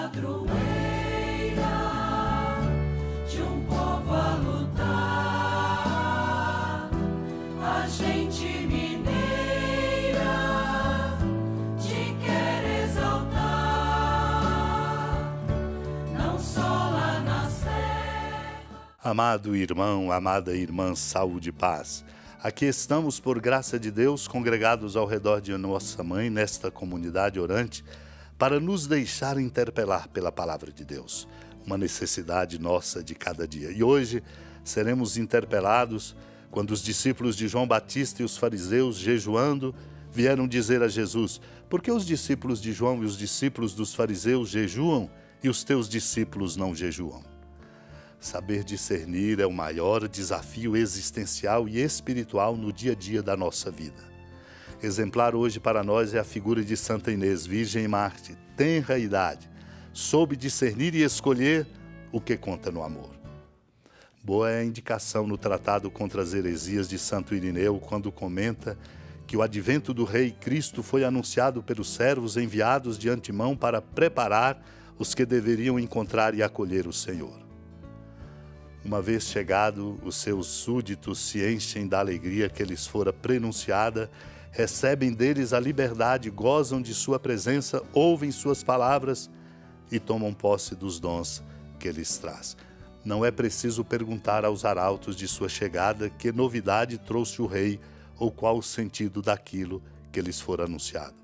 padroeira de um povo a lutar, a gente mineira te quer exaltar, não só lá na serra. Amado irmão, amada irmã, saúde e paz. Aqui estamos, por graça de Deus, congregados ao redor de nossa mãe, nesta comunidade orante, para nos deixar interpelar pela palavra de Deus, uma necessidade nossa de cada dia. E hoje seremos interpelados quando os discípulos de João Batista e os fariseus, jejuando, vieram dizer a Jesus: por que os discípulos de João e os discípulos dos fariseus jejuam e os teus discípulos não jejuam? Saber discernir é o maior desafio existencial e espiritual no dia a dia da nossa vida. Exemplar hoje para nós é a figura de Santa Inês, virgem e mártir, tenra idade, soube discernir e escolher o que conta no amor. Boa é a indicação no Tratado contra as Heresias de Santo Irineu, quando comenta que o advento do Rei Cristo foi anunciado pelos servos enviados de antemão para preparar os que deveriam encontrar e acolher o Senhor. Uma vez chegado, os seus súditos se enchem da alegria que lhes fora prenunciada, recebem deles a liberdade, gozam de sua presença, ouvem suas palavras e tomam posse dos dons que lhes traz. Não é preciso perguntar aos arautos de sua chegada que novidade trouxe o rei ou qual o sentido daquilo que lhes for anunciado.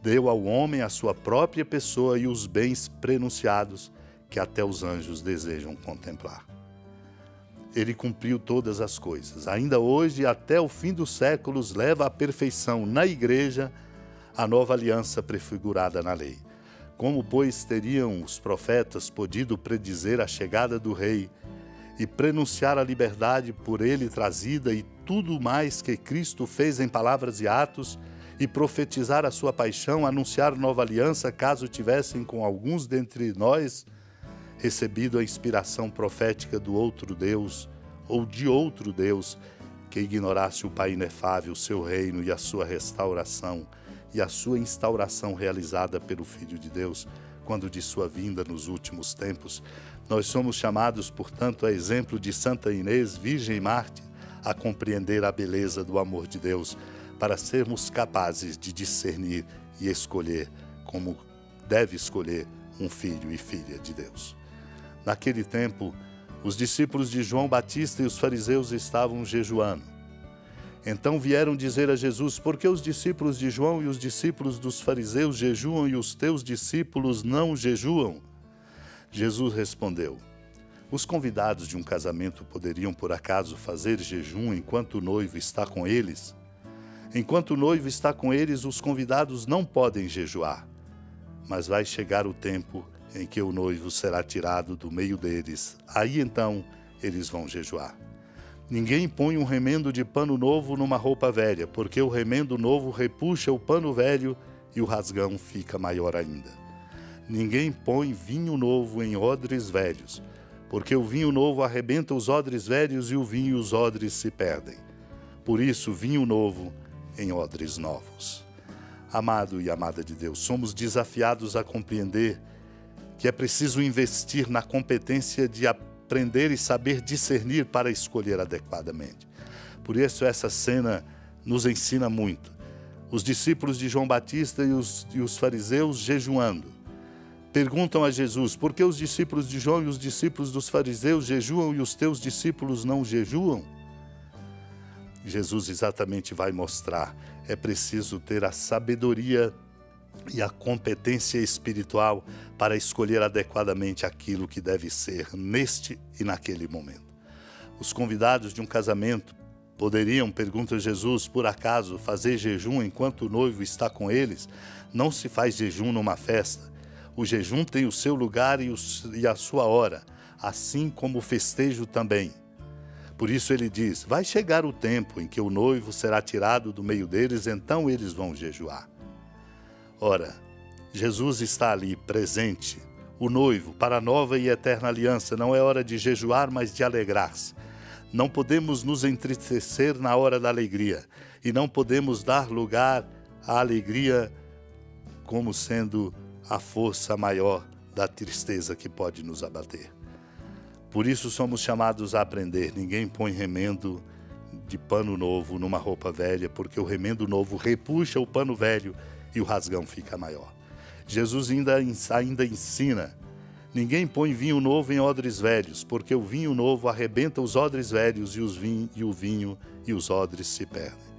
Deu ao homem a sua própria pessoa e os bens prenunciados que até os anjos desejam contemplar. Ele cumpriu todas as coisas. Ainda hoje, até o fim dos séculos, leva à perfeição na Igreja a nova aliança prefigurada na lei. Como, pois, teriam os profetas podido predizer a chegada do Rei e prenunciar a liberdade por ele trazida e tudo mais que Cristo fez em palavras e atos, e profetizar a sua paixão, anunciar nova aliança, caso tivessem com alguns dentre nós recebido a inspiração profética do outro Deus, ou de outro Deus, que ignorasse o Pai inefável, o seu reino e a sua restauração, e a sua instauração realizada pelo Filho de Deus, quando de sua vinda nos últimos tempos. Nós somos chamados, portanto, a exemplo de Santa Inês, Virgem e Mártir, a compreender a beleza do amor de Deus, para sermos capazes de discernir e escolher como deve escolher um filho e filha de Deus. Naquele tempo, os discípulos de João Batista e os fariseus estavam jejuando. Então vieram dizer a Jesus: por que os discípulos de João e os discípulos dos fariseus jejuam e os teus discípulos não jejuam? Jesus respondeu: os convidados de um casamento poderiam por acaso fazer jejum enquanto o noivo está com eles? Enquanto o noivo está com eles, os convidados não podem jejuar. Mas vai chegar o tempo em que o noivo será tirado do meio deles. Aí então eles vão jejuar. Ninguém põe um remendo de pano novo numa roupa velha, porque o remendo novo repuxa o pano velho e o rasgão fica maior ainda. Ninguém põe vinho novo em odres velhos, porque o vinho novo arrebenta os odres velhos e o vinho e os odres se perdem. Por isso, vinho novo em odres novos. Amado e amada de Deus, somos desafiados a compreender que é preciso investir na competência de aprender e saber discernir para escolher adequadamente. Por isso essa cena nos ensina muito. Os discípulos de João Batista e os fariseus jejuando. Perguntam a Jesus: por que os discípulos de João e os discípulos dos fariseus jejuam e os teus discípulos não jejuam? Jesus exatamente vai mostrar. É preciso ter a sabedoria e a competência espiritual para escolher adequadamente aquilo que deve ser neste e naquele momento. Os convidados de um casamento poderiam, pergunta Jesus, por acaso fazer jejum enquanto o noivo está com eles? Não se faz jejum numa festa. O jejum tem o seu lugar e a sua hora, assim como o festejo também. Por isso ele diz: vai chegar o tempo em que o noivo será tirado do meio deles, então eles vão jejuar. Ora, Jesus está ali, presente, o noivo, para a nova e eterna aliança. Não é hora de jejuar, mas de alegrar-se. Não podemos nos entristecer na hora da alegria, e não podemos dar lugar à alegria como sendo a força maior da tristeza que pode nos abater. Por isso somos chamados a aprender. Ninguém põe remendo de pano novo numa roupa velha, porque o remendo novo repuxa o pano velho e o rasgão fica maior. Jesus ainda ensina: ninguém põe vinho novo em odres velhos, porque o vinho novo arrebenta os odres velhos e o vinho e os odres se perdem.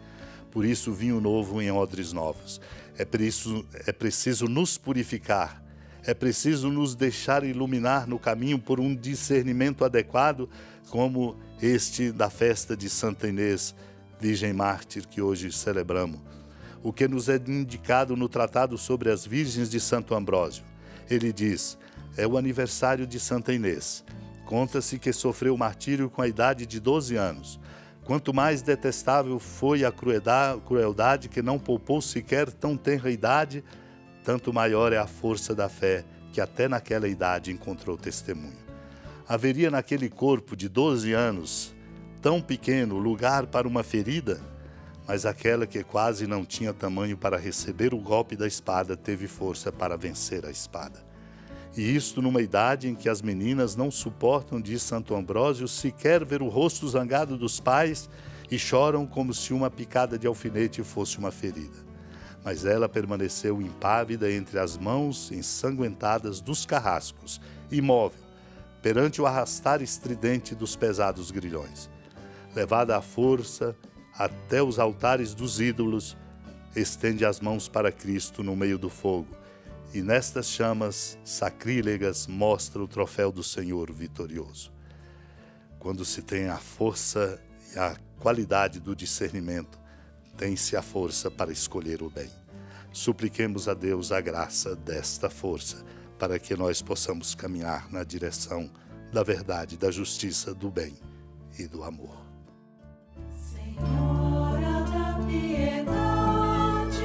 Por isso, vinho novo em odres novos. É preciso nos purificar. É preciso nos deixar iluminar no caminho por um discernimento adequado, como este da festa de Santa Inês, Virgem Mártir, que hoje celebramos. O que nos é indicado no Tratado sobre as Virgens de Santo Ambrósio. Ele diz: é o aniversário de Santa Inês. Conta-se que sofreu martírio com a idade de 12 anos. Quanto mais detestável foi a crueldade que não poupou sequer tão tenra idade, tanto maior é a força da fé que até naquela idade encontrou testemunho. Haveria naquele corpo de 12 anos, tão pequeno, lugar para uma ferida? Mas aquela que quase não tinha tamanho para receber o golpe da espada teve força para vencer a espada. E isto numa idade em que as meninas não suportam, diz Santo Ambrósio, sequer ver o rosto zangado dos pais e choram como se uma picada de alfinete fosse uma ferida. Mas ela permaneceu impávida entre as mãos ensanguentadas dos carrascos, imóvel, perante o arrastar estridente dos pesados grilhões. Levada à força até os altares dos ídolos, estende as mãos para Cristo no meio do fogo, e nestas chamas sacrílegas mostra o troféu do Senhor vitorioso. Quando se tem a força e a qualidade do discernimento, tem-se a força para escolher o bem. Supliquemos a Deus a graça desta força, para que nós possamos caminhar na direção da verdade, da justiça, do bem e do amor. Senhora da piedade,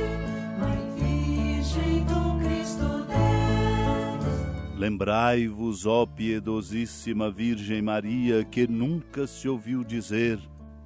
Mãe Virgem do Cristo Deus. Lembrai-vos, ó piedosíssima Virgem Maria, que nunca se ouviu dizer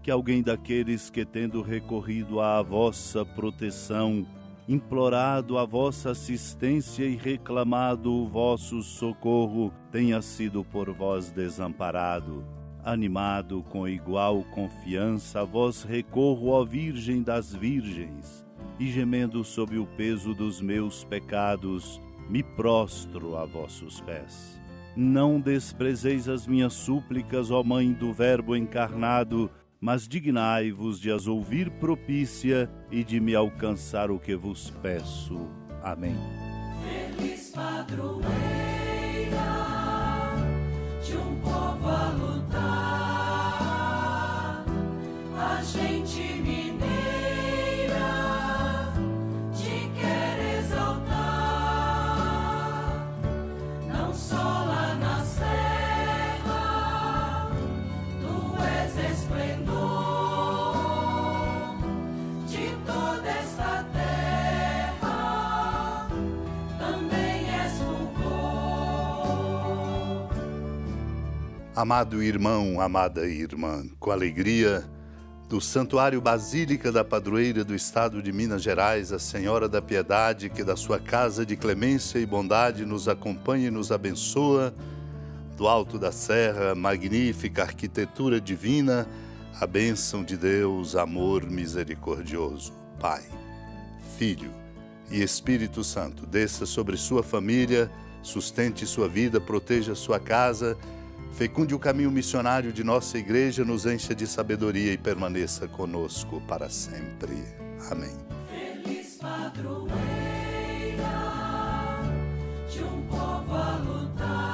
que alguém daqueles que, tendo recorrido à vossa proteção, implorado a vossa assistência e reclamado o vosso socorro, tenha sido por vós desamparado. Animado com igual confiança, a vós recorro, ó Virgem das Virgens, e gemendo sob o peso dos meus pecados, me prostro a vossos pés. Não desprezeis as minhas súplicas, ó Mãe do Verbo encarnado, mas dignai-vos de as ouvir propícia e de me alcançar o que vos peço. Amém. Feliz padroeira de um povo a lutar, a gente mineira te quer exaltar, não só lá na serra, tu és esplendor de toda esta terra, também és fulgor. Amado irmão, amada irmã, com alegria, do Santuário Basílica da Padroeira do Estado de Minas Gerais, a Senhora da Piedade, que da sua casa de clemência e bondade nos acompanha e nos abençoa, do alto da serra, magnífica arquitetura divina, a bênção de Deus, amor misericordioso, Pai, Filho e Espírito Santo, desça sobre sua família, sustente sua vida, proteja sua casa, fecunde o caminho missionário de nossa igreja, nos encha de sabedoria e permaneça conosco para sempre. Amém. Feliz padroeira de um povo a lutar.